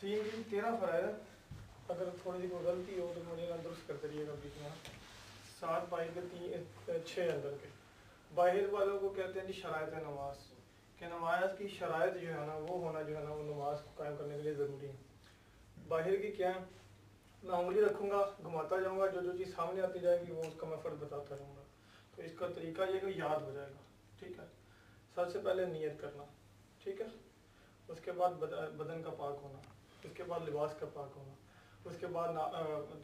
3 की 13 फ़राइज़, अगर थोड़ी सी कोई गलती हो तो मुझे दुरुस्त करते रहिएगा बीच में। 7 बाहर के 6 अंदर के। बाहर वालों को कहते हैं जी शराइत नमाज, कि नमाज की शराइत जो है ना वो होना जो है ना वो नमाज को कायम करने के लिए ज़रूरी है। बाहर की क्या है, मैं उंगली रखूँगा, घुमाता जाऊँगा, जो जो चीज़ सामने आती जाएगी वो उसका मैं फ़र्ज बताता रहूँगा। तो इसका तरीका ये कि याद हो जाएगा, ठीक है। सबसे पहले नियत करना, ठीक है। उसके बाद बदन का पाक होना, उसके बाद लिबास का पाक होना, उसके बाद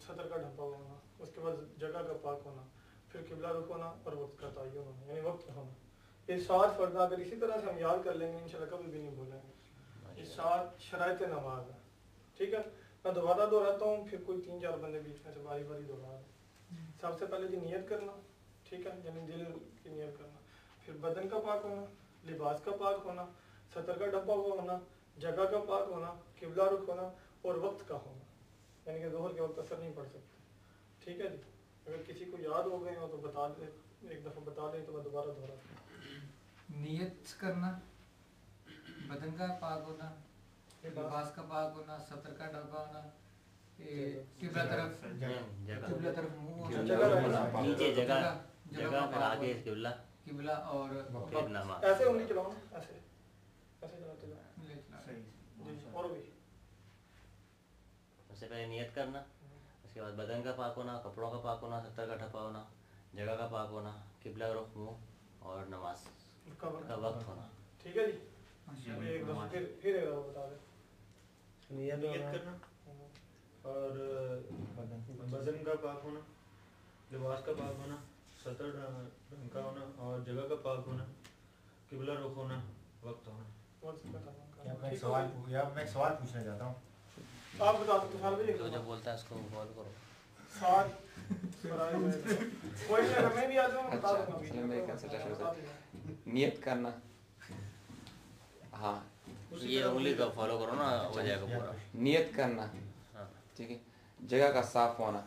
सतर का ढपा होना, उसके बाद जगह का पाक होना, फिर किबला रुख होना और वक्त का तयन होना, यानी वक्त होना। ये 7 फ़र्ज़ अगर इसी तरह से हम याद कर लेंगे इंशाल्लाह कभी भी नहीं भूलेंगे। ये 7 शराइत नमाज है, ठीक है। मैं दोबारा दोहराता हूँ, फिर कोई 3-4 बंदे बीच में से बारी बारी दोहरा रहे हैं। सबसे पहले जी नियत करना, ठीक है, यानी दिल की नियत करना। फिर बदन का पाक होना, लिबास का पाक होना, सतर का ढपा हुआ होना, जगह का पाक होना, किबला रुख होना और वक्त का होना, यानी कि ज़ोहर के वक्त असर नहीं पड़ सकते, ठीक है जी। अगर किसी को याद हो गए हो तो बता दे, एक दफ़ा बता दें तो मैं दोबारा दोहराता हूँ। नियत करना, बदन का पाक होना, लिबास का पाक होना, सतर का ढपा होना, किबला तरफ मुंह होना, नीचे जगह फिर आगे किबला और फिर नमाज। ऐसे उंगली चलाओ ना, ऐसे ऐसे चलाते जाओ, सही। जी। और भी सबसे पहले नियत करना, उसके बाद बदन का पाक होना, कपड़ों का पाक होना, सत्तर का ढपा होना, जगह का पाक होना, किबला रुख मुँह और नमाज का वक्त होना, ठीक है जी। एक दफ़ा फिर एक दफ़ा बता दें। नियत करना और बदन का पाक होना, लिबास का पाक होना, सतर ढंग का होना और जगह का पाक होना, किबला रुख होना, वक्त होना। मैं एक सवाल पूछना चाहता हूँ। आप बता दो तो जो जो बोलता है उसको फॉलो करो। 7 कोई नहीं, अगर मैं भी आ जाऊँ बता दूँगा। नियत करना, हाँ ये उंगली का फॉलो करो ना, हो जाएगा पूरा। नियत करना, हाँ ठीक है। जगह का साफ होना,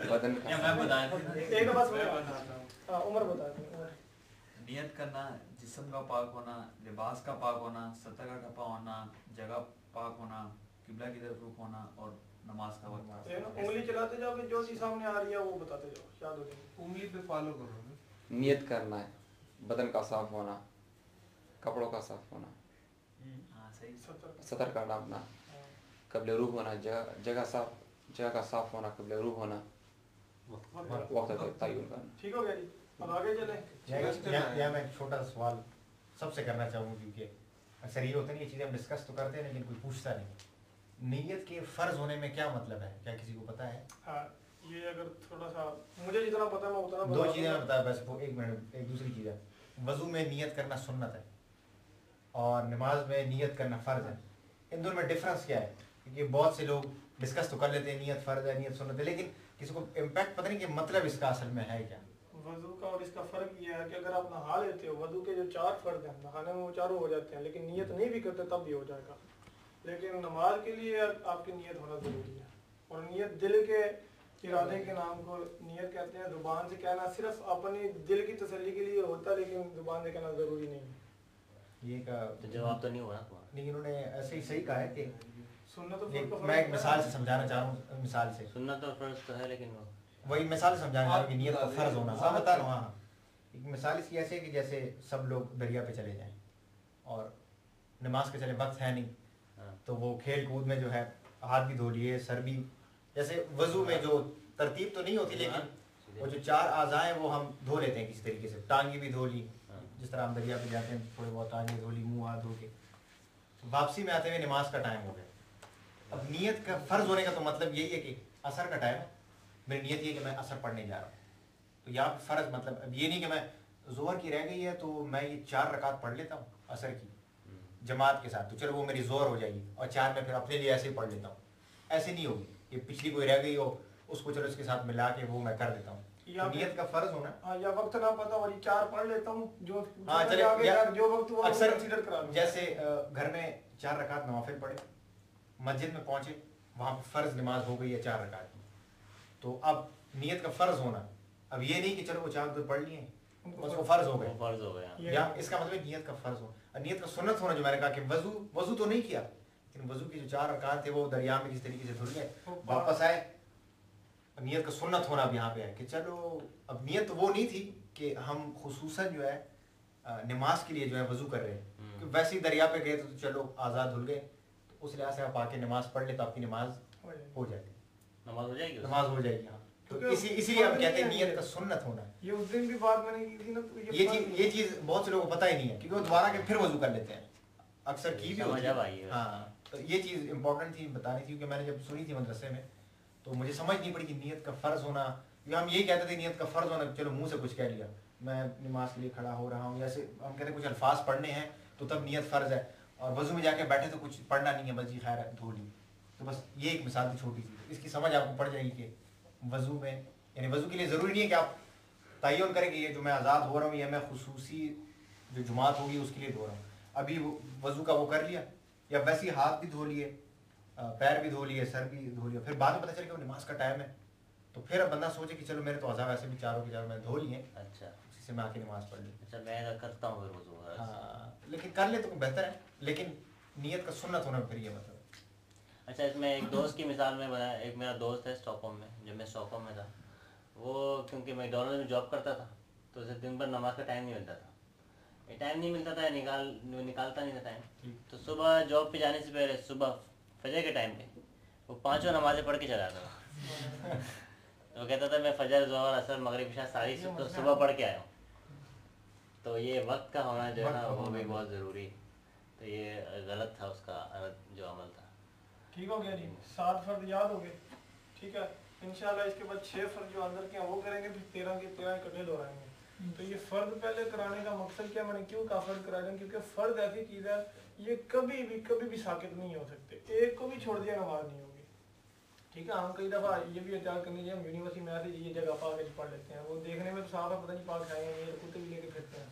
बदन का या मैं बताया एक दफ़ा सुनो, उमर बता दो। नियत करना, जिस्म का पाक होना, लिबास का पाक होना, सतर का ढपा होना, जगह पाक होना, किबला की तरफ रुख होना और नमाज का वक्त। उंगली चलाते जाओ, जो चीज़ सामने आ रही है वो बताते जाओ, याद हो जाएगी। उंगली पे फॉलो करो। नियत करना है, बदन का साफ होना, कपड़ों का साफ होना, हाँ सही। सतर का ढपना, कबले रूह होना, जगह का साफ होना, कबले रूह होना, वक्त का तयन करना। ठीक हो गया जी, अब आगे चलें। या मैं एक छोटा सवाल सबसे करना चाहूँगा, क्योंकि अक्सर ये होता नहीं, ये चीज़ें हम डिस्कस तो करते हैं लेकिन कोई पूछता नहीं। नीयत के फ़र्ज़ होने में क्या मतलब है, क्या किसी को पता है? हाँ, ये अगर थोड़ा सा मुझे जितना पता है मैं उतना 2 चीज़ें मैं बताया बस। वो 1 मिनट, एक दूसरी चीज़ है, वज़ू में नियत करना सुन्नत है और नमाज में नियत करना फ़र्ज़ है। इन दोनों में डिफरेंस क्या है? क्योंकि बहुत से लोग डिस्कस तो कर लेते हैं नियत फ़र्ज़ है, नियत सुन्नत है, लेकिन किसी को इम्पैक्ट पता नहीं कि मतलब इसका असल में है क्या। वज़ू का और इसका फ़र्क ये है कि अगर आप नहा लेते हो, वज़ू के जो 4 फ़र्ज़ हैं नहाने में वो चारों हो जाते हैं, लेकिन नियत नहीं भी करते तब भी हो जाएगा। लेकिन नमाज के लिए आपकी नियत होना ज़रूरी है, और नियत दिल के इरादे के नाम को नियत कहते हैं। ज़ुबान से कहना सिर्फ अपनी दिल की तसल्ली के लिए होता है, लेकिन ज़ुबान से कहना ज़रूरी नहीं है। ये का तो जवाब तो नहीं हुआ तुम्हारा। लेकिन उन्होंने ऐसे ही सही कहा है कि सुन्नत तो मैं एक मिसाल से समझाना चाह रहा हूँ। मिसाल से सुन्नत और फर्ज तो है, लेकिन वही मिसाल से समझाना चाह रहा हूँ कि नियत का फ़र्ज़ होना। हाँ बता रहा हूँ। हाँ, एक मिसाल इसकी ऐसे है कि जैसे सब लोग दरिया पे चले जाएं और नमाज के चले वक्त है नहीं, तो वो खेल कूद में जो है हाथ भी धो लिए, सर भी, जैसे वज़ू में जो तरतीब तो नहीं होती, लेकिन वो जो 4 आज़ाएं वो हम धो लेते हैं किसी तरीके से। टांगी भी धो ली, जिस तरह हम दरिया पे जाते हैं थोड़े बहुत टांगी धो ली, मुँह हाथ धो के वापसी में आते हुए नमाज का टाइम हो गया। अब नियत का फ़र्ज़ होने का तो मतलब यही है कि असर का टाइम है, मेरी नियत ये कि मैं असर पढ़ने जा रहा हूँ, तो यहाँ पर फ़र्ज़ मतलब अब ये नहीं कि मैं ज़ोहर की रह गई है तो मैं ये 4 रकात पढ़ लेता हूँ असर की जमात के साथ, तो चलो वो मेरी ज़ोहर हो जाएगी और 4 में फिर अपने लिए ऐसे ही पढ़ लेता हूँ। ऐसे नहीं होगी, ये पिछली कोई रह गई हो उसको चलो इसके साथ मिला के वो मैं कर देता हूँ। तो नियत का फ़र्ज़ होना, या वक्त ना पता और ये 4 पढ़ लेता हूँ जो चले जो वक्त वो अक्सर कंसीडर करा लूँ। जैसे घर में 4 रकात नवाफिल पढ़े, मस्जिद में पहुँचे, वहाँ पर फ़र्ज़ नमाज हो गई है 4 रकात, तो अब नियत का फ़र्ज़ होना, अब ये नहीं कि चलो वो 4 पढ़ लिए उसको फ़र्ज़ हो गए, फर्ज हो गया। या इसका मतलब नियत का फ़र्ज़ हो। नियत का सुन्नत होना जो मैंने कहा कि वज़ू तो नहीं किया लेकिन वजू की जो 4 अरकान थे वो दरिया में किस तरीके से धुल गए, वापस आए। नियत का सुन्नत होना अब यहाँ पे है कि चलो अब नियत वो नहीं थी कि हम खुसूसन जो है नमाज के लिए जो है वजू कर रहे हैं, कि वैसे ही दरिया पे गए तो चलो आज़ाद धुल गए, तो उस लिहाज से आप आके नमाज पढ़ ले तो आपकी नमाज हो जाएगी, नमाज हो जाएगी, नमाज हो जाएगी। हाँ, तो इसीलिए हम कहते हैं नियत का सुन्नत होना। ये उस दिन भी बात मैंने की थी ना, तो ये चीज बहुत से लोगों को पता ही नहीं है, क्योंकि वो दोबारा के फिर वजू कर लेते हैं, अक्सर की भी होती है। हाँ, तो ये चीज इंपॉर्टेंट थी बतानी थी, क्योंकि मैंने जब सुनी थी मदरसे में तो मुझे समझ नहीं पड़ी कि नियत का फर्ज होना, या हम यही कहते थे नियत का फर्ज होना, चलो मुंह से कुछ कह लिया, मैं नमाज के लिए खड़ा हो रहा हूँ, जैसे हम कहते हैं कुछ अल्फाज पढ़ने हैं तो तब नियत फ़र्ज़ है, और वज़ू में जाके बैठे तो कुछ पढ़ना नहीं है, बस जी खैर धो ली। तो बस ये एक मिसाल थी छोटी सी, इसकी समझ आपको पड़ जाएगी कि वज़ू में, यानी वज़ू के लिए ज़रूरी नहीं है कि आप तयन करें कि ये जो मैं आज़ाद हो रहा हूँ या मैं खुसूसी जो जुमात होगी उसके लिए धो रहा हूँ। अभी वज़ू का वो कर लिया, या वैसे ही हाथ भी धो लिए, पैर भी धो लिए, सर भी धो लिया, फिर बाद में पता चल गया नमाज का टाइम है, तो फिर अब बंदा सोचे कि चलो मेरे तो अज़ा वैसे भी चारों के चारों मैं धो लिए, अच्छा उसी से मैं आके नमाज पढ़ ली। अच्छा, मैं करता हूँ फिर वज़ू। हाँ, लेकिन कर ले तो बेहतर है, लेकिन नियत का सुन्नत होना फिर ये मतलब। अच्छा, इसमें एक दोस्त की मिसाल में बताया, एक मेरा दोस्त है स्टॉकहोम में, जब मैं स्टॉकहोम में था, वो क्योंकि मैकडॉनल्ड्स में जॉब करता था तो उसे दिन भर नमाज का टाइम नहीं मिलता था, ये टाइम नहीं मिलता था, निकालता नहीं था टाइम, तो सुबह जॉब पे जाने से पहले सुबह फजर के टाइम पे वो 5 नमाज़ें पढ़ के चला आता था। तो वो कहता था मैं फजर, ज़ोहर, असर, मगरिब, इशा सारी सुबह पढ़ के आया हूँ। तो ये वक्त का होना जो है ना वो भी बहुत ज़रूरी, तो ये गलत था उसका जो अमल था। ठीक हो गया जी, 7 फर्ज याद हो गए, ठीक है। इंशाल्लाह इसके बाद 6 फर्ज जो अंदर के हैं वो करेंगे, फिर 13 के 13 इकट्ठे दोहराएंगे। तो ये फर्ज पहले कराने का मकसद क्या, मैंने क्यों कहा फर्ज करा दें, क्योंकि फर्ज ऐसी चीज़ है ये कभी भी साकित नहीं हो सकते, एक को भी छोड़ दिया नमाज नहीं होगी, ठीक है। हम कई दफ़ा ये भी एहतियात करनी चाहिए, हम यूनिवर्सिटी में ऐसे ये जगह पाक पढ़ लेते हैं, वो देखने में तो साफ है, पता नहीं पाक है ये कुत्ते भी लेके फिरते हैं,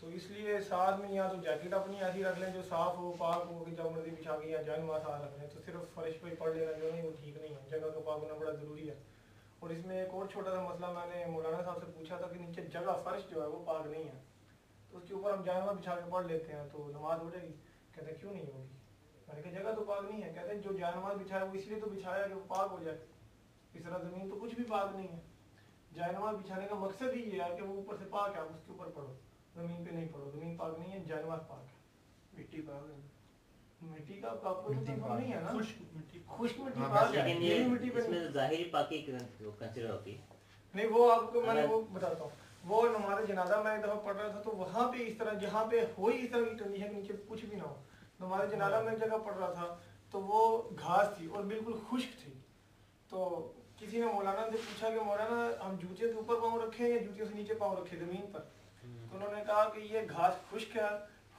तो इसलिए साथ में या तो जैकेट अपनी ऐसी रख लें जो साफ़ हो, पाक हो, कि जब मर्जी बिछा के या जान मासा रख लें, तो सिर्फ फर्श पे पढ़ लेना जो नहीं वो ठीक नहीं है, जगह का पाक होना बड़ा ज़रूरी है। और इसमें एक और छोटा सा मसला मैंने मौलाना साहब से पूछा था कि नीचे जगह फर्श जो है वो पाक नहीं है, तो उसके ऊपर हम जानवर बिछा के पढ़ लेते हैं तो नमाज हो जाएगी। कहते क्यों नहीं होगी, मैंने कहा जगह तो पाक नहीं है। कहते जो जानवर बिछाया वो इसलिए तो बिछाया कि वो पाक हो जाए, इस तरह ज़मीन तो कुछ भी पाक नहीं है, जानवर बिछाने का मकसद ही ये है कि वो ऊपर से पाक है, आप उसके ऊपर पढ़ो, जमीन पे नहीं पढ़ो, जमीन पाक नहीं है, जानवर पाक है। मिट्टी पाक है, मिट्टी का आपको नहीं है ना, खुश्क मिट्टी पाक है, लेकिन ये इसमें ज़ाहिरी पाकी कंसीडर होती है नहीं। वो आपको मैंने वो बताता हूँ, वो नमाज़ जनाजा मैं एक दफ़ा पढ़ रहा था तो वहाँ पे इस तरह, जहाँ पे हो ही इस तरह की कंडीशन नीचे कुछ भी ना हो, नमाज़ जनाजा में एक जगह पढ़ रहा था तो वो घास थी और बिल्कुल खुश्क थी, तो किसी ने मौलाना से पूछा कि मौलाना हम जूतियों के ऊपर पाँव रखें या जूतियों से नीचे पाँव रखें ज़मीन पर, तो उन्होंने कहा कि ये घास खुश्क है,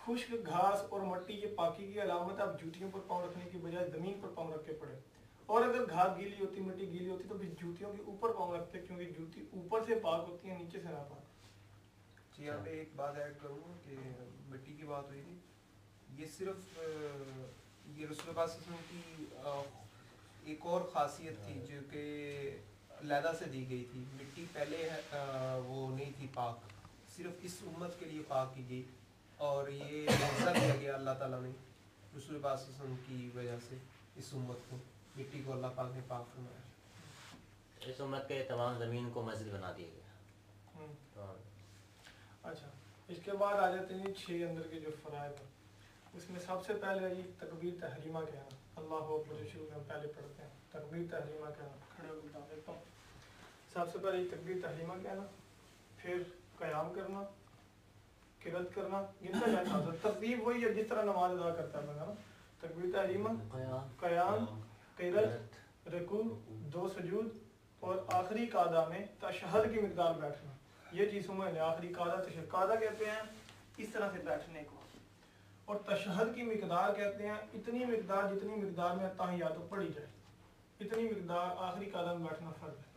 खुश्क घास और मिट्टी ये पाकी की अलामत है, आप जूतियों पर पाँव रखने की बजाय ज़मीन पर पाँव रख के पड़े, और अगर घास गीली होती, मिट्टी गीली होती तो फिर जूतियों के ऊपर पाँव रखते, क्योंकि जूती ऊपर से पाक होती है, नीचे से ना पाक। जी यहाँ पे एक बात ऐड करूँ कि मिट्टी की बात हुई थी, ये सिर्फ ये रसूल की एक और ख़ासियत थी जो कि अलहदा से दी गई थी। मिट्टी पहले वो नहीं थी पाक, सिर्फ इस उम्मत के लिए पाक की गई, और ये मौका दिया गया अल्लाह ताला ने रसूल की वजह से इस उम्मत को, मिट्टी को अल्लाह पाक ने पाक फरमाया। इस उम्मत के तमाम ज़मीन को मस्जिद बना दिया गया। अच्छा, इसके बाद आ जाते हैं 6 अंदर के जो फ़राइज़ हैं, उसमें सबसे पहले ये तकबीर तहरीमा कहना, अल्लाहु अकबर जो शुरू में हम पहले पढ़ते हैं, तकबीर तहरीमा कहना, खड़े होकर बता देता हूँ। सबसे पहले ये तकबीर तहरीमा कहना, फिर क़याम करना, किरत करना, गिनता जाता है, तरतीब वही है जिस तरह नमाज अदा करता है बंदा ना, तकबीर तहरीमा, क़याम, किरत, रुकू, 2 सुजूद, और आखिरी कादा में तशहद की मिकदार बैठना, ये चीज़ समझ लें। आखिरी कादा तशहद, कादा कहते हैं इस तरह से बैठने को, और तशहद की मिकदार कहते हैं इतनी मिकदार जितनी मिकदार में अत्ताहियात पढ़ी जाए, इतनी मिकदार आखिरी कादा में बैठना फ़र्ज़ है।